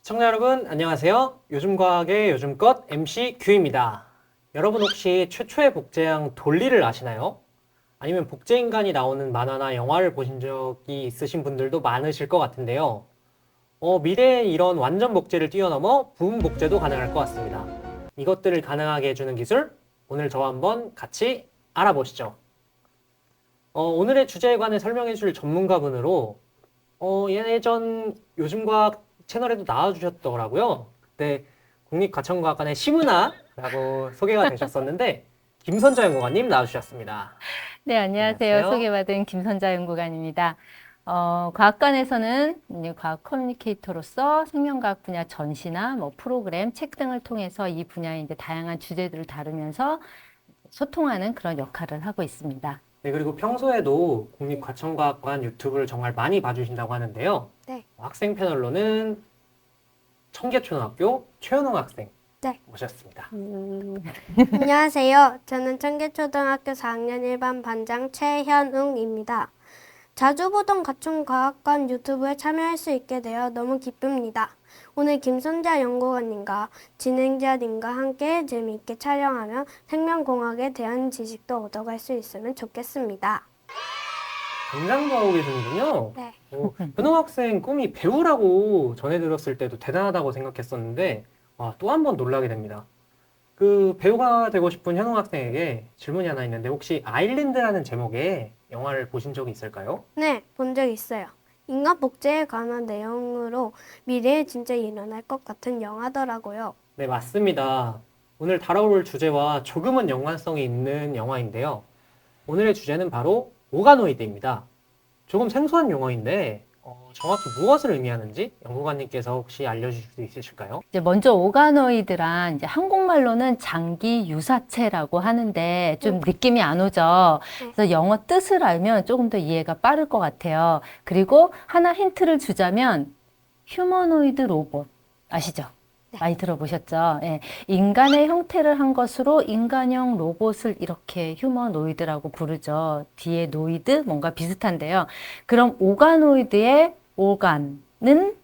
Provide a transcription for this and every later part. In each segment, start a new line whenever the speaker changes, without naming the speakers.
시청자 여러분, 안녕하세요. 요즘 과학의 요즘 것 MC 규입니다. 여러분 혹시 최초의 복제양 돌리를 아시나요? 아니면 복제인간이 나오는 만화나 영화를 보신 적이 있으신 분들도 많으실 것 같은데요. 미래에 이런 완전 복제를 뛰어넘어 부분 복제도 가능할 것 같습니다. 이것들을 가능하게 해주는 기술, 오늘 저와 한번 같이 알아보시죠. 오늘의 주제에 관해 설명해 줄 전문가분으로 예전 요즘과학 채널에도 나와주셨더라고요. 그때 국립과천과학관의 시문화라고 소개가 되셨었는데 김선자 연구관님 나와주셨습니다.
네, 안녕하세요.
안녕하세요.
소개받은 김선자 연구관입니다. 과학관에서는 이제 과학 커뮤니케이터로서 생명과학 분야 전시나 뭐 프로그램, 책 등을 통해서 이 분야의 이제 다양한 주제들을 다루면서 소통하는 그런 역할을 하고 있습니다.
네, 그리고 평소에도 국립과천과학관 유튜브를 정말 많이 봐주신다고 하는데요.
네.
학생 패널로는 청계초등학교 최현웅 학생
네.
모셨습니다.
안녕하세요. 저는 청계초등학교 4학년 1반 반장 최현웅입니다. 자주 보던 가천과학관 유튜브에 참여할 수 있게 되어 너무 기쁩니다. 오늘 김선자 연구원님과 진행자님과 함께 재미있게 촬영하며 생명공학에 대한 지식도 얻어갈 수 있으면 좋겠습니다.
당장도 하고 계시는군요.
네.
현웅 학생 꿈이 배우라고 전해 들었을 때도 대단하다고 생각했었는데 또 한 번 놀라게 됩니다. 그 배우가 되고 싶은 현웅 학생에게 질문이 하나 있는데 혹시 아일랜드라는 제목의 영화를 보신 적이 있을까요?
네, 본 적 있어요. 인간 복제에 관한 내용으로 미래에 진짜 일어날 것 같은 영화더라고요.
네, 맞습니다. 오늘 다뤄볼 주제와 조금은 연관성이 있는 영화인데요. 오늘의 주제는 바로 오가노이드입니다. 조금 생소한 용어인데 정확히 무엇을 의미하는지 연구관님께서 혹시 알려주실 수 있으실까요?
이제 먼저 오가노이드란 이제 한국말로는 장기 유사체라고 하는데 좀 느낌이 안 오죠. 그래서 영어 뜻을 알면 조금 더 이해가 빠를 것 같아요. 그리고 하나 힌트를 주자면 휴머노이드 로봇 아시죠? 많이 들어보셨죠? 예. 인간의 형태를 한 것으로 인간형 로봇을 이렇게 휴머노이드라고 부르죠. 뒤에 노이드 뭔가 비슷한데요. 그럼 오가노이드의 오간은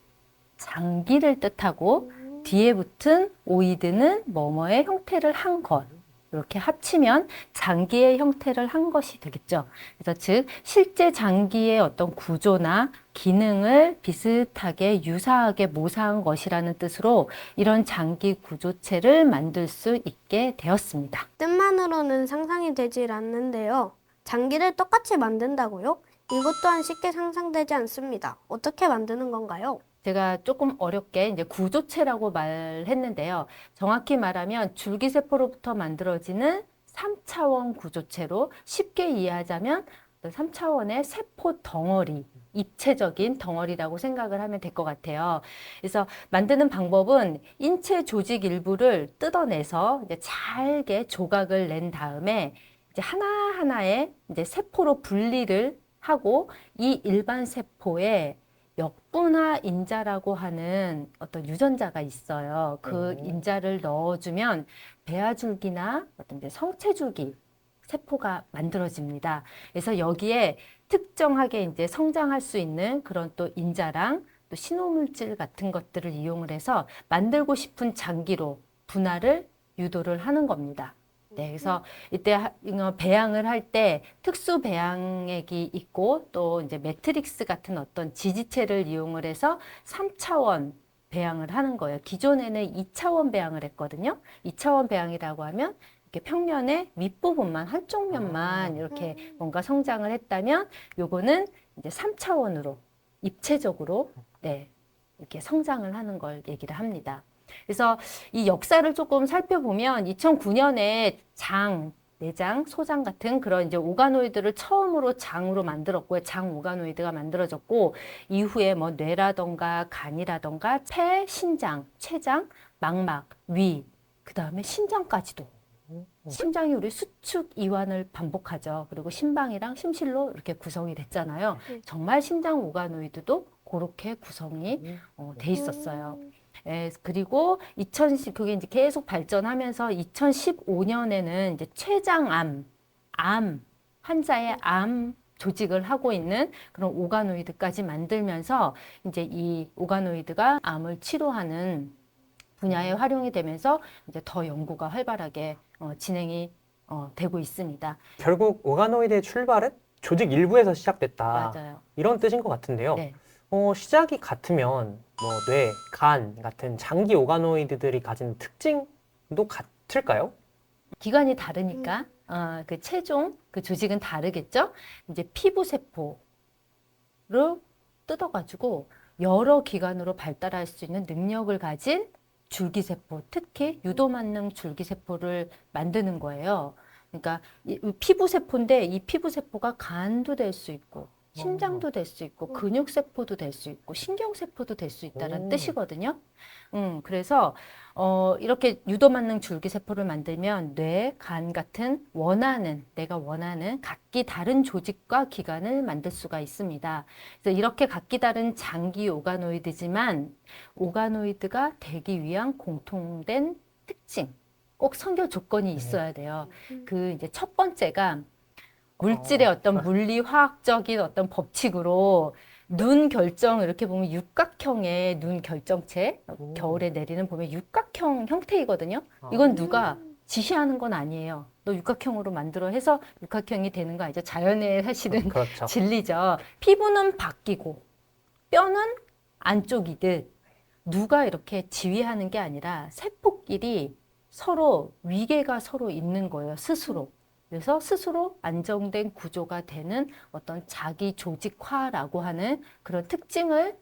장기를 뜻하고 뒤에 붙은 오이드는 뭐뭐의 형태를 한 것. 이렇게 합치면 장기의 형태를 한 것이 되겠죠. 그래서 즉 실제 장기의 어떤 구조나 기능을 비슷하게 유사하게 모사한 것이라는 뜻으로 이런 장기 구조체를 만들 수 있게 되었습니다.
뜻만으로는 상상이 되질 않는데요. 장기를 똑같이 만든다고요? 이것 또한 쉽게 상상되지 않습니다. 어떻게 만드는 건가요?
제가 조금 어렵게 이제 구조체라고 말했는데요. 정확히 말하면 줄기세포로부터 만들어지는 3차원 구조체로 쉽게 이해하자면 3차원의 세포 덩어리, 입체적인 덩어리라고 생각을 하면 될 것 같아요. 그래서 만드는 방법은 인체 조직 일부를 뜯어내서 이제 잘게 조각을 낸 다음에 이제 하나하나의 이제 세포로 분리를 하고 이 일반 세포에 역분화 인자라고 하는 어떤 유전자가 있어요. 그 인자를 넣어주면 배아줄기나 어떤 이제 성체줄기 세포가 만들어집니다. 그래서 여기에 특정하게 이제 성장할 수 있는 그런 또 인자랑 또 신호물질 같은 것들을 이용을 해서 만들고 싶은 장기로 분할을 유도를 하는 겁니다. 네, 그래서 이때 배양을 할 때 특수 배양액이 있고 또 이제 매트릭스 같은 어떤 지지체를 이용을 해서 3차원 배양을 하는 거예요. 기존에는 2차원 배양을 했거든요. 2차원 배양이라고 하면 이렇게 평면의 윗부분만 한쪽 면만 이렇게 뭔가 성장을 했다면 요거는 이제 3차원으로 입체적으로 네, 이렇게 성장을 하는 걸 얘기를 합니다. 그래서 이 역사를 조금 살펴보면 2009년에 장, 내장, 소장 같은 그런 이제 오가노이드를 처음으로 장으로 만들었고요. 장 오가노이드가 만들어졌고 이후에 뭐 뇌라던가 간이라던가 폐, 신장, 췌장, 망막, 위, 그다음에 심장까지도. 심장이 우리 수축 이완을 반복하죠. 그리고 심방이랑 심실로 이렇게 구성이 됐잖아요. 정말 심장 오가노이드도 그렇게 구성이 돼 있었어요. 그리고 그게 이제 계속 발전하면서 2015년에는 이제 췌장암, 환자의 암 조직을 하고 있는 그런 오가노이드까지 만들면서 이제 이 오가노이드가 암을 치료하는 분야에 활용이 되면서 이제 더 연구가 활발하게 진행이 되고 있습니다.
결국 오가노이드의 출발은 조직 일부에서 시작됐다.
맞아요.
이런 뜻인 것 같은데요.
네.
시작이 같으면 뭐 뇌, 간 같은 장기 오가노이드들이 가진 특징도 같을까요?
기관이 다르니까 그 체종, 그 조직은 다르겠죠? 이제 피부 세포를 뜯어가지고 여러 기관으로 발달할 수 있는 능력을 가진 줄기세포, 특히 유도만능 줄기세포를 만드는 거예요. 그러니까 이 피부세포인데 이 피부세포가 간도 될 수 있고 심장도 될 수 있고 근육세포도 될 수 있고 신경세포도 될 수 있다는
오.
뜻이거든요. 그래서 이렇게 유도만능 줄기세포를 만들면 뇌, 간 같은 내가 원하는 각기 다른 조직과 기관을 만들 수가 있습니다. 그래서 이렇게 각기 다른 장기 오가노이드지만 오가노이드가 되기 위한 공통된 특징, 꼭 선결 조건이 있어야 돼요. 그 이제 첫 번째가 물질의 어떤 물리 화학적인 어떤 법칙으로 눈 결정 이렇게 보면 육각형의 눈 결정체 겨울에 내리는 보면 육각형 형태이거든요. 이건 누가 지시하는 건 아니에요. 너 육각형으로 만들어 해서 육각형이 되는 거 아니죠. 자연의 사실은
그렇죠.
진리죠. 피부는 바뀌고 뼈는 안쪽이듯 누가 이렇게 지휘하는 게 아니라 세포끼리 서로 위계가 서로 있는 거예요. 스스로. 그래서 스스로 안정된 구조가 되는 어떤 자기 조직화라고 하는 그런 특징을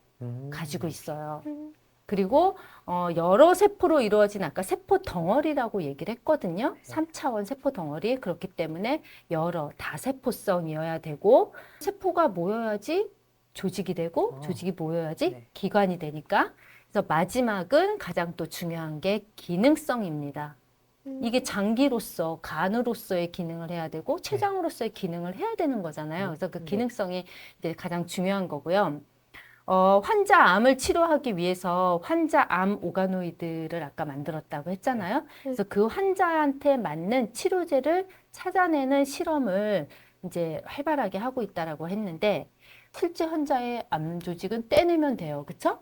가지고 있어요. 그리고 여러 세포로 이루어진 아까 세포 덩어리라고 얘기를 했거든요. 3차원 세포 덩어리. 그렇기 때문에 여러 다세포성이어야 되고 세포가 모여야지 조직이 되고 조직이 모여야지
네.
기관이 되니까. 그래서 마지막은 가장 또 중요한 게 기능성입니다. 이게 장기로서 간으로서의 기능을 해야 되고 췌장으로서의 기능을 해야 되는 거잖아요. 그래서 그 기능성이 이제 가장 중요한 거고요. 환자 암을 치료하기 위해서 환자 암 오가노이드를 아까 만들었다고 했잖아요. 그래서 그 환자한테 맞는 치료제를 찾아내는 실험을 이제 활발하게 하고 있다라고 했는데 실제 환자의 암 조직은 떼내면 돼요. 그렇죠?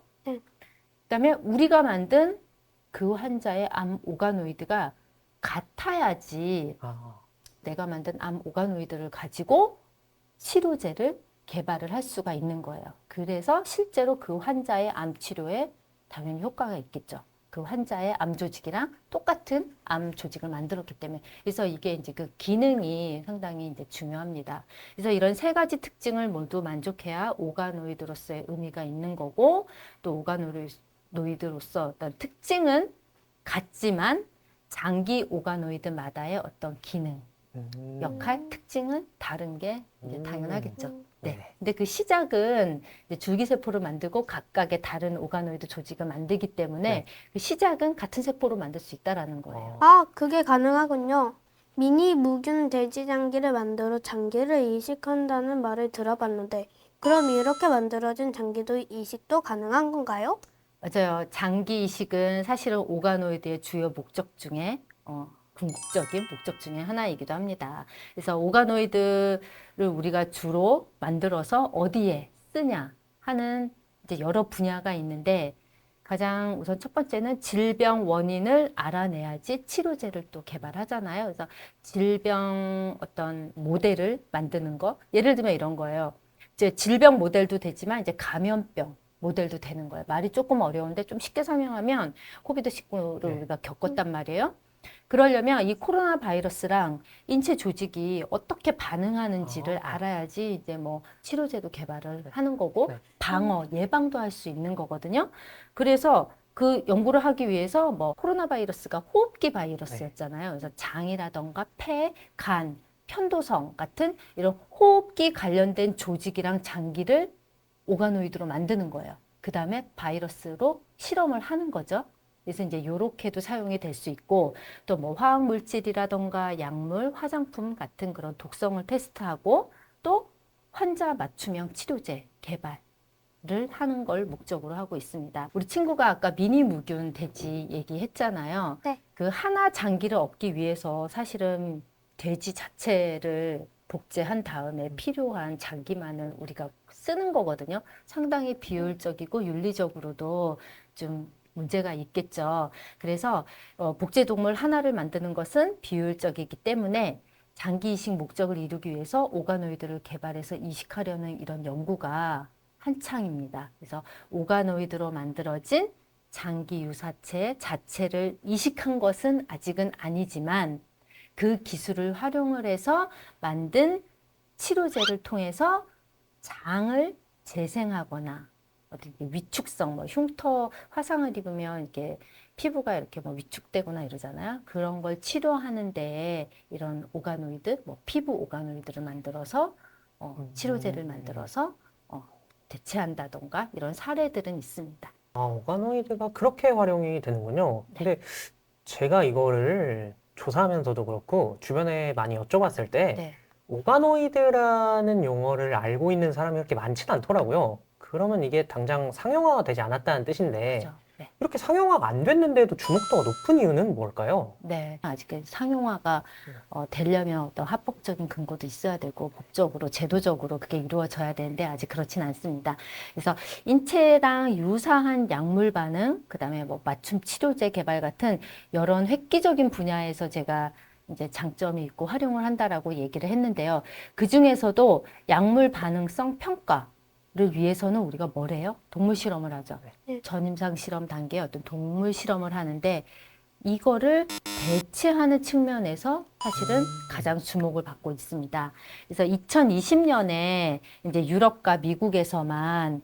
그다음에 우리가 만든 그 환자의 암 오가노이드가 같아야지 내가 만든 암 오가노이드를 가지고 치료제를 개발을 할 수가 있는 거예요. 그래서 실제로 그 환자의 암 치료에 당연히 효과가 있겠죠. 그 환자의 암 조직이랑 똑같은 암 조직을 만들었기 때문에. 그래서 이게 이제 그 기능이 상당히 이제 중요합니다. 그래서 이런 세 가지 특징을 모두 만족해야 오가노이드로서의 의미가 있는 거고, 또 오가노이드로서 어떤 특징은 같지만 장기 오가노이드마다의 어떤 기능, 역할, 특징은 다른 게 이제 당연하겠죠. 네. 근데 그 시작은 이제 줄기세포를 만들고 각각의 다른 오가노이드 조직을 만들기 때문에 그 시작은 같은 세포로 만들 수 있다라는 거예요.
아, 그게 가능하군요. 미니 무균 돼지장기를 만들어 장기를 이식한다는 말을 들어봤는데, 그럼 이렇게 만들어진 장기도 이식도 가능한 건가요?
맞아요. 장기 이식은 사실은 오가노이드의 주요 목적 중에 궁극적인 목적 중에 하나이기도 합니다. 그래서 오가노이드를 우리가 주로 만들어서 어디에 쓰냐 하는 이제 여러 분야가 있는데 가장 우선 첫 번째는 질병 원인을 알아내야지 치료제를 또 개발하잖아요. 그래서 질병 어떤 모델을 만드는 거, 예를 들면 이런 거예요. 이제 질병 모델도 되지만 이제 감염병 모델도 되는 거예요. 말이 조금 어려운데 좀 쉽게 설명하면 코비드19를 우리가 겪었단 말이에요. 그러려면 이 코로나 바이러스랑 인체 조직이 어떻게 반응하는지를 알아야지 이제 뭐 치료제도 개발을 하는 거고 방어, 예방도 할 수 있는 거거든요. 그래서 그 연구를 하기 위해서 뭐 코로나 바이러스가 호흡기 바이러스였잖아요. 그래서 장이라던가 폐, 간, 편도성 같은 이런 호흡기 관련된 조직이랑 장기를 오가노이드로 만드는 거예요. 그 다음에 바이러스로 실험을 하는 거죠. 그래서 이제 요렇게도 사용이 될 수 있고 또 뭐 화학 물질이라던가 약물, 화장품 같은 그런 독성을 테스트하고 또 환자 맞춤형 치료제 개발을 하는 걸 목적으로 하고 있습니다. 우리 친구가 아까 미니 무균 돼지 얘기했잖아요.
네.
그 하나 장기를 얻기 위해서 사실은 돼지 자체를 복제한 다음에 필요한 장기만을 우리가 쓰는 거거든요. 상당히 비효율적이고 윤리적으로도 좀 문제가 있겠죠. 그래서 복제 동물 하나를 만드는 것은 비효율적이기 때문에 장기 이식 목적을 이루기 위해서 오가노이드를 개발해서 이식하려는 이런 연구가 한창입니다. 그래서 오가노이드로 만들어진 장기 유사체 자체를 이식한 것은 아직은 아니지만 그 기술을 활용을 해서 만든 치료제를 통해서 장을 재생하거나 어떤 위축성, 뭐 흉터 화상을 입으면 이렇게 피부가 이렇게 뭐 위축되거나 이러잖아요. 그런 걸 치료하는데 이런 오가노이드, 뭐 피부 오가노이드를 만들어서 치료제를 만들어서 대체한다던가 이런 사례들은 있습니다.
아, 오가노이드가 그렇게 활용이 되는군요. 근데 제가 이거를 조사하면서도 그렇고 주변에 많이 여쭤봤을 때
네.
오가노이드라는 용어를 알고 있는 사람이 그렇게 많지는 않더라고요. 그러면 이게 당장 상용화가 되지 않았다는 뜻인데
그죠. 네.
이렇게 상용화가 안 됐는데도 주목도가 높은 이유는 뭘까요?
네. 아직 상용화가 되려면 어떤 합법적인 근거도 있어야 되고 법적으로 제도적으로 그게 이루어져야 되는데 아직 그렇진 않습니다. 그래서 인체랑 유사한 약물 반응, 그다음에 뭐 맞춤 치료제 개발 같은 여러 획기적인 분야에서 제가 이제 장점이 있고 활용을 한다라고 얘기를 했는데요. 그 중에서도 약물 반응성 평가를 위해서는 우리가 뭘 해요? 동물 실험을 하죠.
네.
전임상 실험 단계의 어떤 동물 실험을 하는데 이거를 대체하는 측면에서 사실은 가장 주목을 받고 있습니다. 그래서 2020년에 이제 유럽과 미국에서만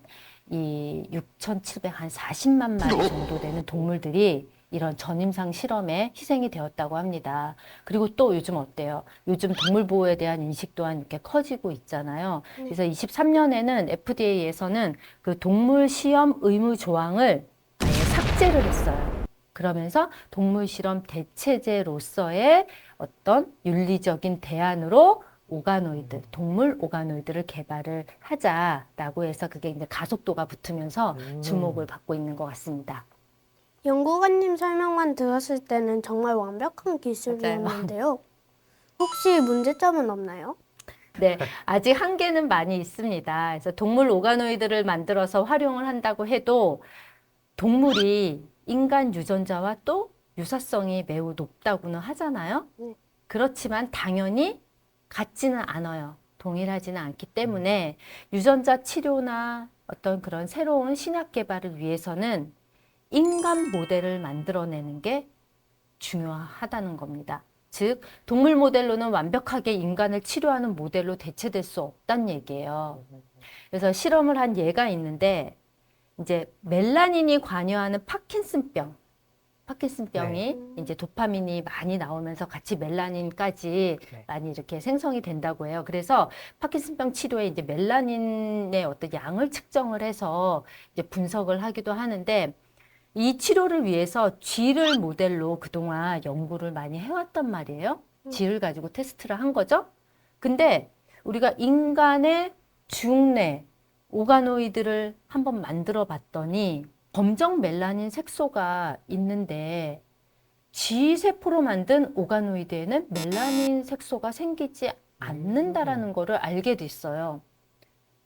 이 6,740만 마리 정도 되는 동물들이 이런 전임상 실험에 희생이 되었다고 합니다. 그리고 또 요즘 어때요? 요즘 동물 보호에 대한 인식 또한 이렇게 커지고 있잖아요. 그래서 23년에는 FDA에서는 그 동물 시험 의무 조항을 아예 삭제를 했어요. 그러면서 동물 실험 대체제로서의 어떤 윤리적인 대안으로 오가노이드, 동물 오가노이드를 개발을 하자라고 해서 그게 이제 가속도가 붙으면서 주목을 받고 있는 것 같습니다.
연구관님 설명만 들었을 때는 정말 완벽한 기술이었는데요. 혹시 문제점은 없나요?
네, 아직 한계는 많이 있습니다. 그래서 동물 오가노이드를 만들어서 활용을 한다고 해도 동물이 인간 유전자와 또 유사성이 매우 높다고는 하잖아요.
네.
그렇지만 당연히 같지는 않아요. 동일하지는 않기 때문에 유전자 치료나 어떤 그런 새로운 신약 개발을 위해서는 인간 모델을 만들어내는 게 중요하다는 겁니다. 즉, 동물 모델로는 완벽하게 인간을 치료하는 모델로 대체될 수 없다는 얘기예요. 그래서 실험을 한 예가 있는데, 이제 멜라닌이 관여하는 파킨슨병이 이제 도파민이 많이 나오면서 같이 멜라닌까지 많이 이렇게 생성이 된다고 해요. 그래서 파킨슨병 치료에 이제 멜라닌의 어떤 양을 측정을 해서 이제 분석을 하기도 하는데 이 치료를 위해서 쥐를 모델로 그동안 연구를 많이 해왔단 말이에요. 쥐를 가지고 테스트를 한 거죠. 근데 우리가 인간의 중뇌, 오가노이드를 한번 만들어 봤더니 검정 멜라닌 색소가 있는데 쥐 세포로 만든 오가노이드에는 멜라닌 색소가 생기지 않는다라는 거를 알게 됐어요.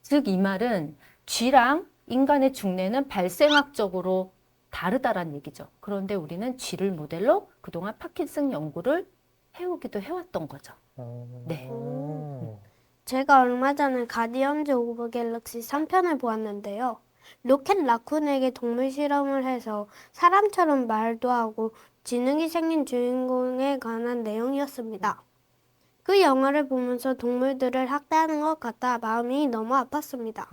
즉 이 말은 쥐랑 인간의 중뇌는 발생학적으로 다르다라는 얘기죠. 그런데 우리는 쥐를 모델로 그동안 파킨슨 연구를 해오기도 해왔던 거죠. 네.
제가 얼마 전에 가디언즈 오브 갤럭시 3편을 보았는데요. 로켓 라쿤에게 동물 실험을 해서 사람처럼 말도 하고 지능이 생긴 주인공에 관한 내용이었습니다. 그 영화를 보면서 동물들을 학대하는 것 같아 마음이 너무 아팠습니다.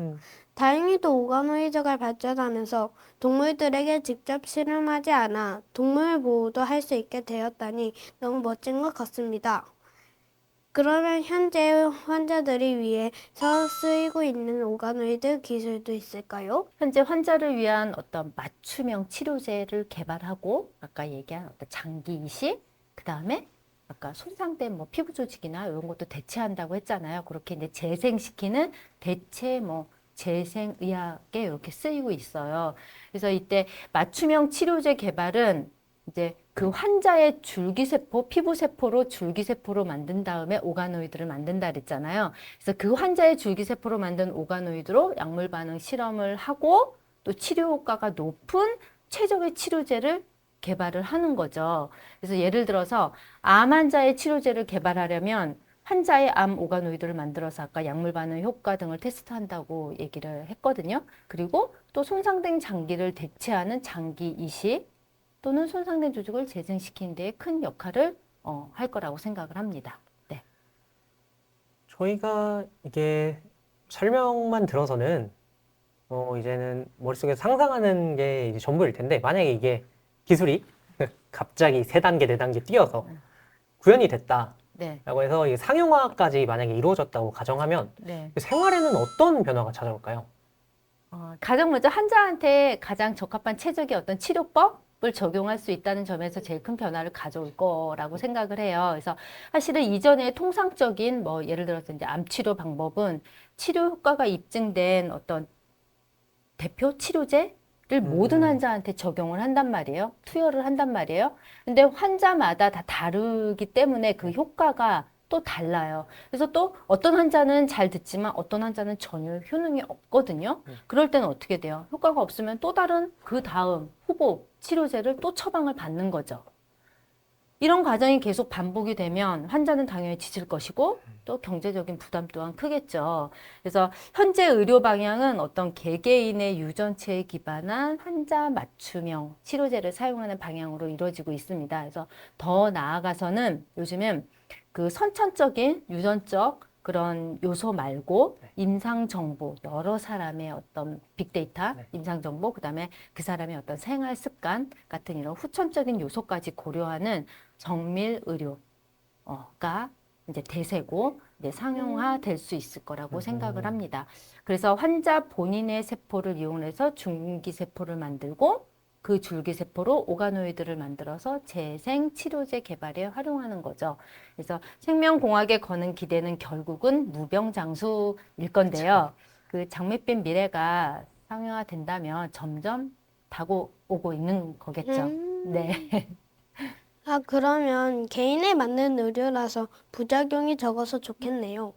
다행히도 오가노이드가 발전하면서 동물들에게 직접 실험하지 않아 동물 보호도 할 수 있게 되었다니 너무 멋진 것 같습니다. 그러면 현재 환자들이 위해서 쓰이고 있는 오가노이드 기술도 있을까요?
현재 환자를 위한 어떤 맞춤형 치료제를 개발하고 아까 얘기한 어떤 장기 이식, 그 다음에 아까 손상된 뭐 피부 조직이나 이런 것도 대체한다고 했잖아요. 그렇게 이제 재생시키는 대체 뭐 재생의학에 이렇게 쓰이고 있어요. 그래서 이때 맞춤형 치료제 개발은 이제 그 환자의 줄기세포, 피부세포로 줄기세포로 만든 다음에 오가노이드를 만든다 그랬잖아요. 그래서 그 환자의 줄기세포로 만든 오가노이드로 약물 반응 실험을 하고 또 치료 효과가 높은 최적의 치료제를 개발을 하는 거죠. 그래서 예를 들어서 암 환자의 치료제를 개발하려면 환자의 암 오가노이드를 만들어서 아까 약물 반응 효과 등을 테스트한다고 얘기를 했거든요. 그리고 또 손상된 장기를 대체하는 장기 이식 또는 손상된 조직을 재생시키는 데 큰 역할을 할 거라고 생각을 합니다. 네.
저희가 이게 설명만 들어서는 이제는 머릿속에 상상하는 게 이제 전부일 텐데, 만약에 이게 기술이 갑자기 3단계, 4단계 뛰어서 구현이 됐다라고
네.
해서 이게 상용화까지 만약에 이루어졌다고 가정하면
네.
생활에는 어떤 변화가 찾아올까요?
가장 먼저 환자한테 가장 적합한 최적의 어떤 치료법을 적용할 수 있다는 점에서 제일 큰 변화를 가져올 거라고 생각을 해요. 그래서 사실은 이전에 통상적인 뭐 예를 들어서 이제 암 치료 방법은 치료 효과가 입증된 어떤 대표 치료제를 모든 환자한테 적용을 한단 말이에요. 투여를 한단 말이에요. 근데 환자마다 다 다르기 때문에 그 효과가 또 달라요. 그래서 또 어떤 환자는 잘 듣지만 어떤 환자는 전혀 효능이 없거든요. 그럴 때는 어떻게 돼요? 효과가 없으면 또 다른 그 다음 후보 치료제를 또 처방을 받는 거죠. 이런 과정이 계속 반복이 되면 환자는 당연히 지칠 것이고 또 경제적인 부담 또한 크겠죠. 그래서 현재 의료 방향은 어떤 개개인의 유전체에 기반한 환자 맞춤형 치료제를 사용하는 방향으로 이루어지고 있습니다. 그래서 더 나아가서는 요즘엔 그 선천적인 유전적 그런 요소 말고 임상 정보, 여러 사람의 어떤 빅데이터, 임상 정보, 그다음에 그 사람의 어떤 생활 습관 같은 이런 후천적인 요소까지 고려하는 정밀 의료가 이제 대세고 이제 상용화 될 수 있을 거라고 생각을 합니다. 그래서 환자 본인의 세포를 이용해서 줄기세포를 만들고 그 줄기세포로 오가노이드를 만들어서 재생 치료제 개발에 활용하는 거죠. 그래서 생명공학에 거는 기대는 결국은 무병장수일 건데요. 그 장밋빛 미래가 상용화 된다면 점점 다가오고 있는 거겠죠. 네.
아, 그러면 개인에 맞는 의료라서 부작용이 적어서 좋겠네요.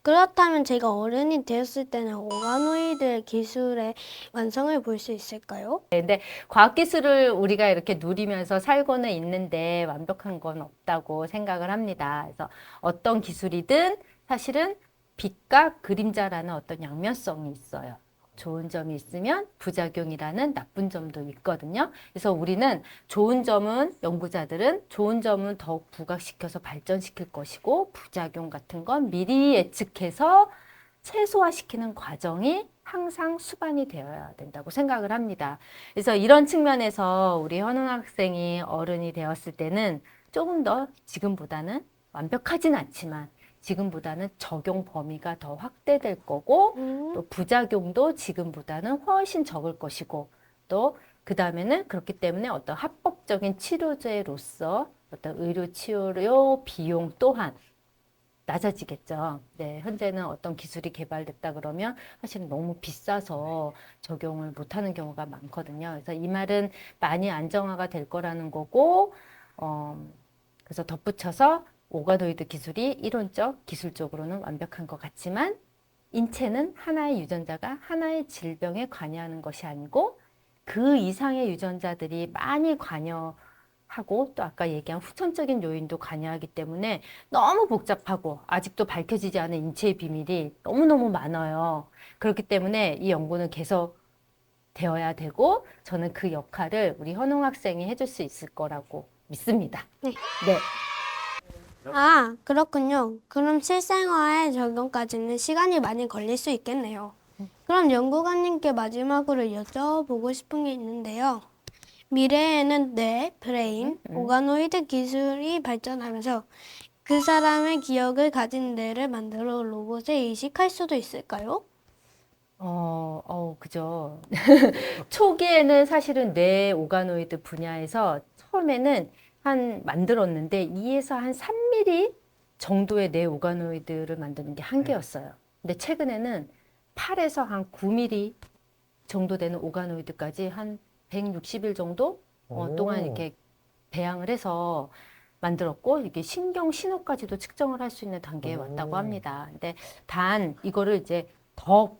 그렇다면 제가 어른이 되었을 때는 오가노이드 기술의 완성을 볼 수 있을까요?
근데 과학기술을 우리가 이렇게 누리면서 살고는 있는데 완벽한 건 없다고 생각을 합니다. 그래서 어떤 기술이든 사실은 빛과 그림자라는 어떤 양면성이 있어요. 좋은 점이 있으면 부작용이라는 나쁜 점도 있거든요. 그래서 우리는 좋은 점은 연구자들은 좋은 점은 더욱 부각시켜서 발전시킬 것이고 부작용 같은 건 미리 예측해서 최소화시키는 과정이 항상 수반이 되어야 된다고 생각을 합니다. 그래서 이런 측면에서 우리 현웅 학생이 어른이 되었을 때는 조금 더 지금보다는 완벽하진 않지만 지금보다는 적용 범위가 더 확대될 거고 또 부작용도 지금보다는 훨씬 적을 것이고 또 그 다음에는 그렇기 때문에 어떤 합법적인 치료제로서 어떤 의료 치료 비용 또한 낮아지겠죠. 네, 현재는 어떤 기술이 개발됐다 그러면 사실은 너무 비싸서 적용을 못하는 경우가 많거든요. 그래서 이 말은 많이 안정화가 될 거라는 거고, 그래서 덧붙여서 오가노이드 기술이 이론적, 기술적으로는 완벽한 것 같지만 인체는 하나의 유전자가 하나의 질병에 관여하는 것이 아니고 그 이상의 유전자들이 많이 관여하고 또 아까 얘기한 후천적인 요인도 관여하기 때문에 너무 복잡하고 아직도 밝혀지지 않은 인체의 비밀이 너무너무 많아요. 그렇기 때문에 이 연구는 계속 되어야 되고 저는 그 역할을 우리 현웅 학생이 해줄 수 있을 거라고 믿습니다.
네.
네.
아, 그렇군요. 그럼 실생활 적용까지는 시간이 많이 걸릴 수 있겠네요. 그럼 연구관님께 마지막으로 여쭤보고 싶은 게 있는데요. 미래에는 뇌, 브레인, 오가노이드 기술이 발전하면서 그 사람의 기억을 가진 뇌를 만들어 로봇에 이식할 수도 있을까요?
그죠. 초기에는 사실은 뇌 오가노이드 분야에서 처음에는 만들었는데 2에서 한 3mm 정도의 뇌 오가노이드를 만드는 게 한계였어요. 근데 최근에는 8에서 한 9mm 정도 되는 오가노이드까지 한 160일 정도 동안 이렇게 배양을 해서 만들었고 이게 신경 신호까지도 측정을 할 수 있는 단계에
오.
왔다고 합니다. 근데 단 이거를 이제 더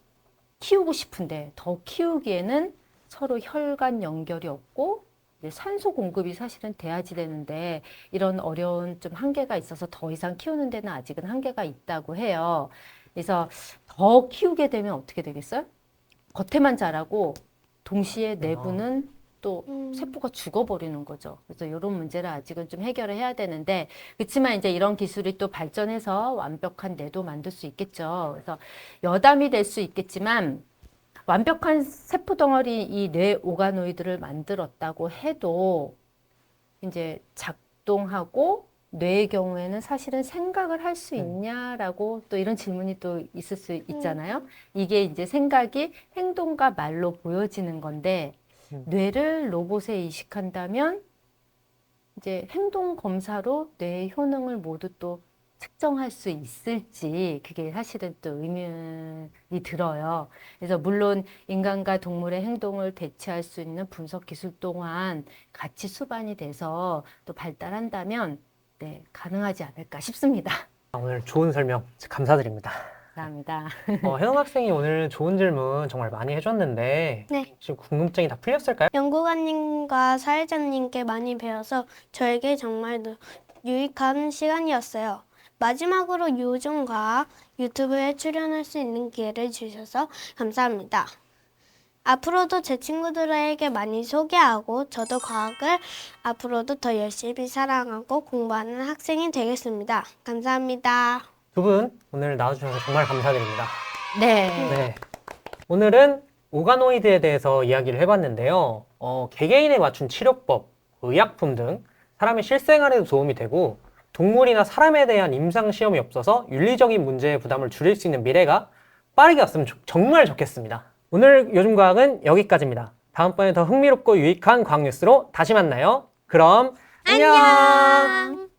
키우고 싶은데 더 키우기에는 서로 혈관 연결이 없고 이제 산소 공급이 사실은 돼야지 되는데 이런 어려운 좀 한계가 있어서 더 이상 키우는 데는 아직은 한계가 있다고 해요. 그래서 더 키우게 되면 어떻게 되겠어요? 겉에만 자라고 동시에 내부는 또 세포가 죽어버리는 거죠. 그래서 이런 문제를 아직은 좀 해결을 해야 되는데 그렇지만 이제 이런 기술이 또 발전해서 완벽한 뇌도 만들 수 있겠죠. 그래서 여담이 될 수 있겠지만 완벽한 세포 덩어리 이 뇌 오가노이드를 만들었다고 해도 이제 작동하고 뇌의 경우에는 사실은 생각을 할 수 있냐라고 또 이런 질문이 또 있을 수 있잖아요. 이게 이제 생각이 행동과 말로 보여지는 건데 뇌를 로봇에 이식한다면 이제 행동 검사로 뇌의 효능을 모두 또 측정할 수 있을지 그게 사실은 또 의문이 들어요. 그래서 물론 인간과 동물의 행동을 대체할 수 있는 분석 기술 또한 같이 수반이 돼서 또 발달한다면 네, 가능하지 않을까 싶습니다.
오늘 좋은 설명 감사드립니다.
감사합니다.
혜영 학생이 오늘 좋은 질문 정말 많이 해줬는데
네.
지금 궁금증이 다 풀렸을까요?
연구관님과 사회자님께 많이 배워서 저에게 정말 유익한 시간이었어요. 마지막으로 요즘과학 유튜브에 출연할 수 있는 기회를 주셔서 감사합니다. 앞으로도 제 친구들에게 많이 소개하고 저도 과학을 앞으로도 더 열심히 사랑하고 공부하는 학생이 되겠습니다. 감사합니다.
두 분 오늘 나와주셔서 정말 감사드립니다.
네.
네. 오늘은 오가노이드에 대해서 이야기를 해봤는데요. 개개인에 맞춘 치료법, 의약품 등 사람의 실생활에도 도움이 되고 동물이나 사람에 대한 임상시험이 없어서 윤리적인 문제의 부담을 줄일 수 있는 미래가 빠르게 왔으면 정말 좋겠습니다. 오늘 요즘 과학은 여기까지입니다. 다음번에 더 흥미롭고 유익한 과학 뉴스로 다시 만나요. 그럼 안녕!